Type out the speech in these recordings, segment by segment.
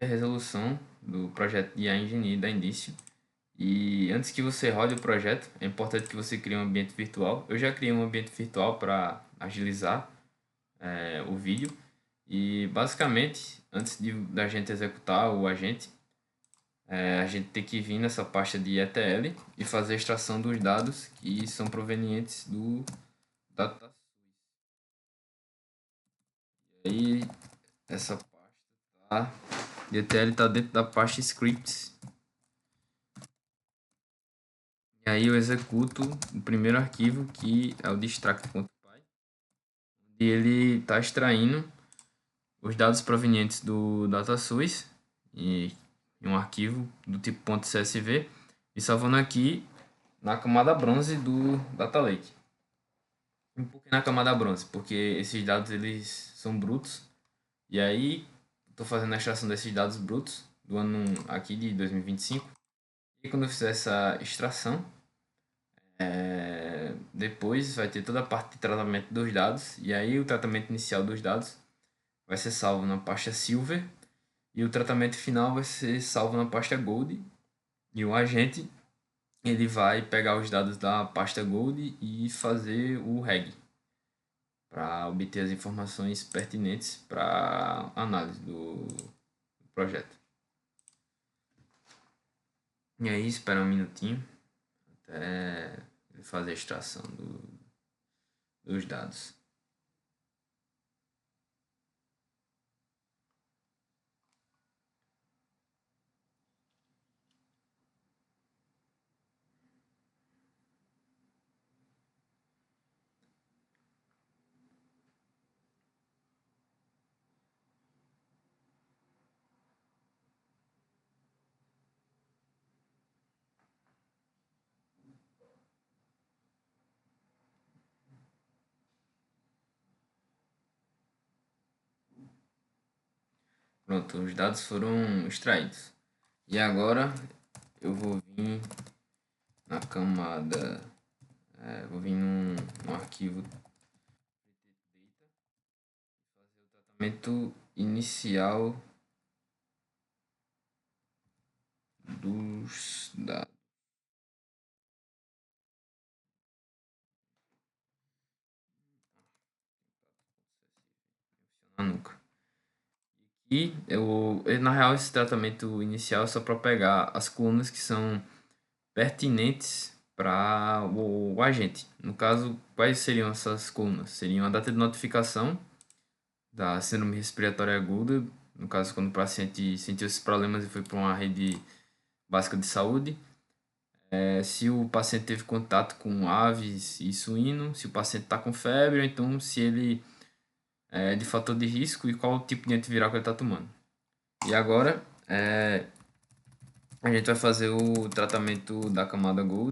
a resolução do projeto de IA Engineer da Indício. E antes que você rode o projeto, é importante que você crie um ambiente virtual. Eu já criei um ambiente virtual para agilizar o vídeo. E basicamente, da gente executar o agente, a gente tem que vir nessa pasta de ETL e fazer a extração dos dados que são provenientes do data. E aí, essa pasta tá, de ETL está dentro da pasta scripts. E aí eu executo o primeiro arquivo, que é o distract.py, e ele está extraindo os dados provenientes do DataSource em um arquivo do tipo .csv e salvando aqui na camada bronze do Data Lake. Um pouquinho na camada bronze, porque esses dados eles são brutos. E aí estou fazendo a extração desses dados brutos do ano aqui de 2025. E quando eu fizer essa extração, depois vai ter toda a parte de tratamento dos dados. E aí o tratamento inicial dos dados vai ser salvo na pasta Silver. E o tratamento final vai ser salvo na pasta Gold. E o agente ele vai pegar os dados da pasta Gold e fazer o REG para obter as informações pertinentes para análise do projeto. E aí espera um minutinho até ele fazer a extração dos dados. Pronto, os dados foram extraídos. E agora eu vou vir na camada, vou vir num arquivo fazer o tratamento inicial dos dados. Nunca. E na real, esse tratamento inicial é só para pegar as colunas que são pertinentes para o agente. No caso, quais seriam essas colunas? Seriam a data de notificação da síndrome respiratória aguda, no caso, quando o paciente sentiu esses problemas e foi para uma rede básica de saúde. Se o paciente teve contato com aves e suíno, se o paciente está com febre, ou então se ele é de fator de risco e qual o tipo de antiviral que ele está tomando. E agora, a gente vai fazer o tratamento da camada Gold.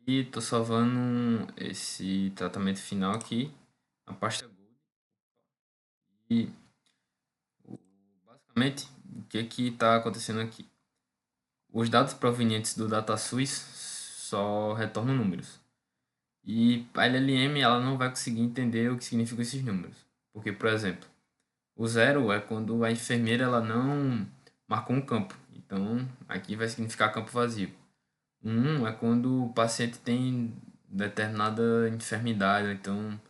E estou salvando esse tratamento final aqui, a pasta Gold. E basicamente, o que está acontecendo aqui? Os dados provenientes do DataSUS só retornam números. E a LLM ela não vai conseguir entender o que significam esses números. Porque, por exemplo, o zero é quando a enfermeira ela não marcou um campo. Então, aqui vai significar campo vazio. O 1 é quando o paciente tem determinada enfermidade, ou então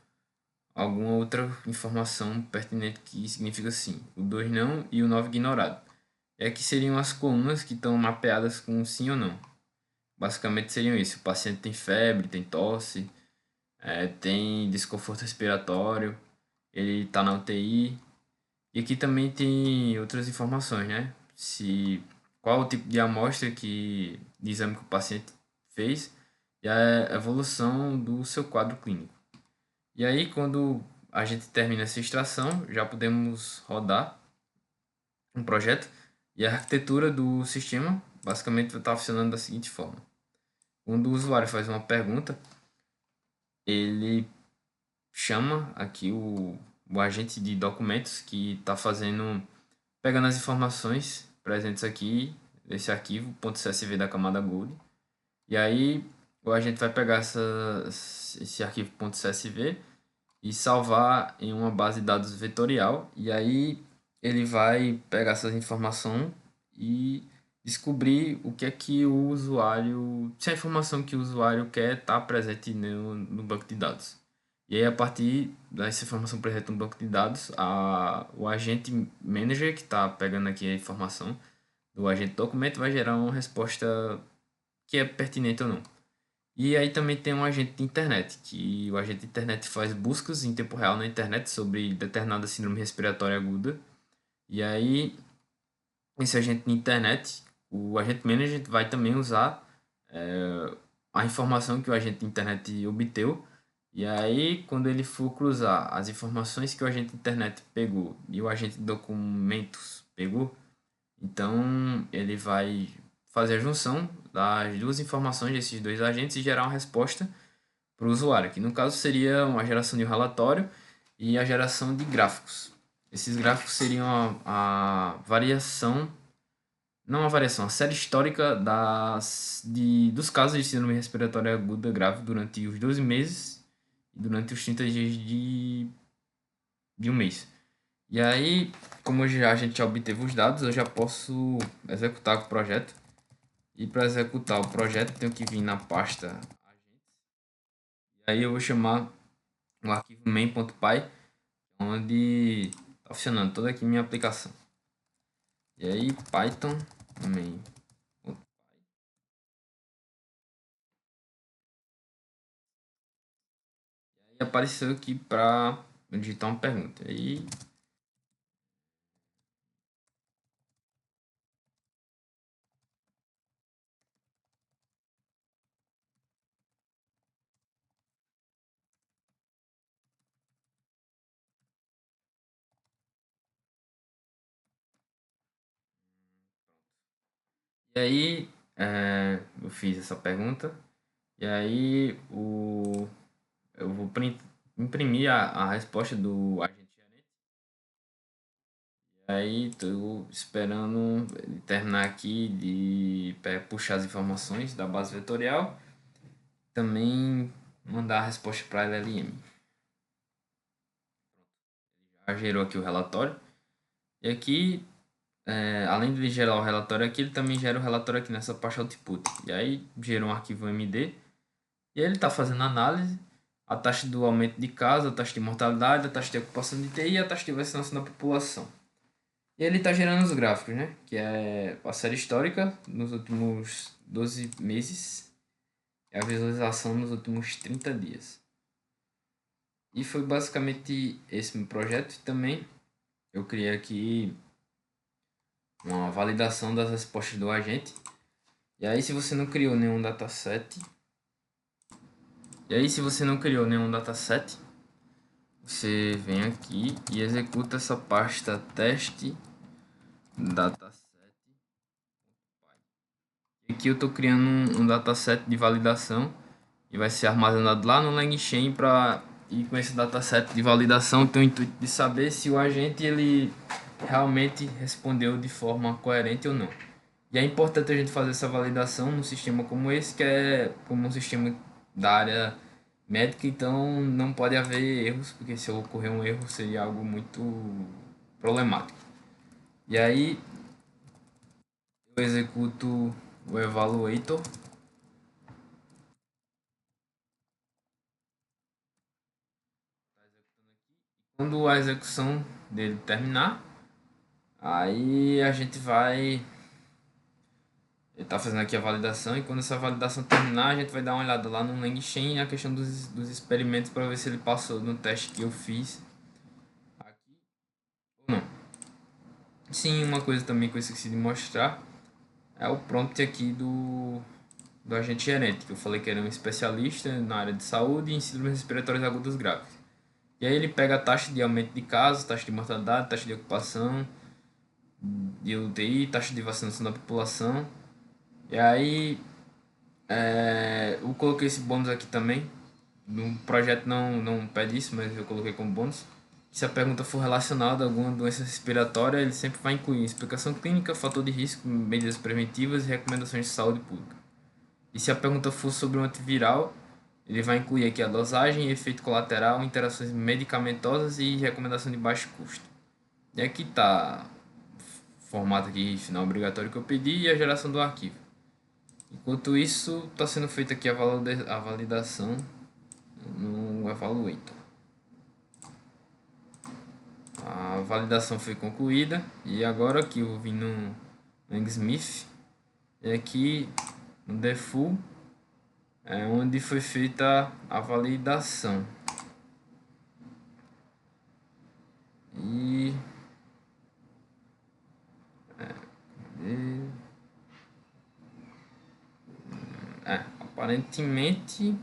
alguma outra informação pertinente que significa sim. O 2 não e o 9 ignorado. É que seriam as colunas que estão mapeadas com sim ou não. Basicamente seriam isso. O paciente tem febre, tem tosse, tem desconforto respiratório, ele está na UTI. E aqui também tem outras informações, né? Se qual o tipo de amostra de exame que o paciente fez e a evolução do seu quadro clínico. E aí, quando a gente termina essa extração, já podemos rodar um projeto e a arquitetura do sistema basicamente vai estar funcionando da seguinte forma. Quando o usuário faz uma pergunta, ele chama aqui o agente de documentos que está fazendo, pegando as informações presentes aqui nesse arquivo .csv da camada Gold. E aí o agente vai pegar esse arquivo .csv e salvar em uma base de dados vetorial, e aí ele vai pegar essas informações e descobrir o que é que o usuário, se a informação que o usuário quer está presente no banco de dados. E aí, a partir dessa informação presente no banco de dados, o agente manager que está pegando aqui a informação do agente documento vai gerar uma resposta que é pertinente ou não. E aí também tem um agente de internet, que o agente de internet faz buscas em tempo real na internet sobre determinada síndrome respiratória aguda. E aí, esse agente de internet, o agente manager vai também usar a informação que o agente de internet obteve. E aí, quando ele for cruzar as informações que o agente de internet pegou e o agente de documentos pegou, então ele vai fazer a junção das duas informações desses dois agentes e gerar uma resposta para o usuário, que no caso seria uma geração de um relatório e a geração de gráficos. Esses gráficos seriam a variação, não a variação, a série histórica dos casos de síndrome respiratória aguda grave durante os 12 meses e durante os 30 dias de um mês. E aí, como a gente já obteve os dados, eu já posso executar o projeto. E para executar o projeto, tenho que vir na pasta agentes. E aí eu vou chamar o arquivo main.py, onde está funcionando toda aqui minha aplicação. E aí, Python main. E apareceu aqui para digitar uma pergunta. E aí, eu fiz essa pergunta. E aí eu vou imprimir a resposta do agente gerente. E aí estou esperando ele terminar aqui de puxar as informações da base vetorial. Também mandar a resposta para a LLM. Já gerou aqui o relatório. E aqui, além de ele gerar o relatório aqui, ele também gera o relatório aqui nessa pasta output. E aí gerou um arquivo MD. E aí ele está fazendo análise. A taxa do aumento de casos, a taxa de mortalidade, a taxa de ocupação de TI e a taxa de vacinação da população. E ele está gerando os gráficos, né? Que é a série histórica nos últimos 12 meses e a visualização nos últimos 30 dias. E foi basicamente esse meu projeto. E também eu criei aqui uma validação das respostas do agente. E aí, se você não criou nenhum dataset, você vem aqui e executa essa pasta teste dataset. E aqui eu estou criando um dataset de validação e vai ser armazenado lá no LangChain para e com esse dataset de validação tem o intuito de saber se o agente ele realmente respondeu de forma coerente ou não. E é importante a gente fazer essa validação num sistema como esse, que é como um sistema da área médica, então não pode haver erros, porque se ocorrer um erro seria algo muito problemático. E aí eu executo o evaluator. Quando a execução dele terminar, aí a gente vai. Ele está fazendo aqui a validação e quando essa validação terminar, a gente vai dar uma olhada lá no LangChain a questão dos experimentos para ver se ele passou no teste que eu fiz aqui ou não. Sim, uma coisa também que eu esqueci de mostrar é o prompt aqui do agente gerente, que eu falei que era um especialista na área de saúde e em síndromes respiratórias agudas graves. E aí ele pega a taxa de aumento de casos, taxa de mortalidade, taxa de ocupação, de UTI, taxa de vacinação da população. E aí eu coloquei esse bônus aqui também. No projeto não pede isso, mas eu coloquei como bônus. Se a pergunta for relacionada a alguma doença respiratória, ele sempre vai incluir explicação clínica, fator de risco, medidas preventivas e recomendações de saúde pública. E se a pergunta for sobre um antiviral, ele vai incluir aqui a dosagem, efeito colateral, interações medicamentosas e recomendação de baixo custo. E aqui está o formato aqui final obrigatório que eu pedi e a geração do arquivo. Enquanto isso, está sendo feita aqui a validação no Evaluator. A validação foi concluída e agora aqui eu vou vir no Langsmith e aqui no Default é onde foi feita a validação. E aparentemente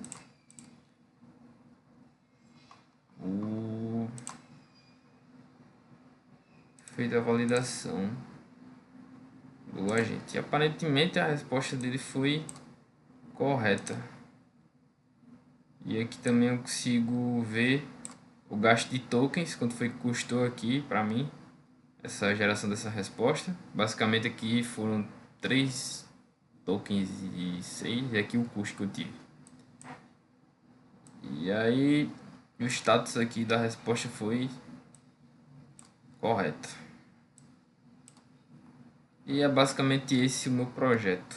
feita a validação do agente. E aparentemente a resposta dele foi correta. E aqui também eu consigo ver o gasto de tokens, quanto foi que custou aqui para mim essa geração dessa resposta. Basicamente aqui foram 3 tokens e 6, e aqui o custo que eu tive. E aí o status aqui da resposta foi correto. E é basicamente esse o meu projeto.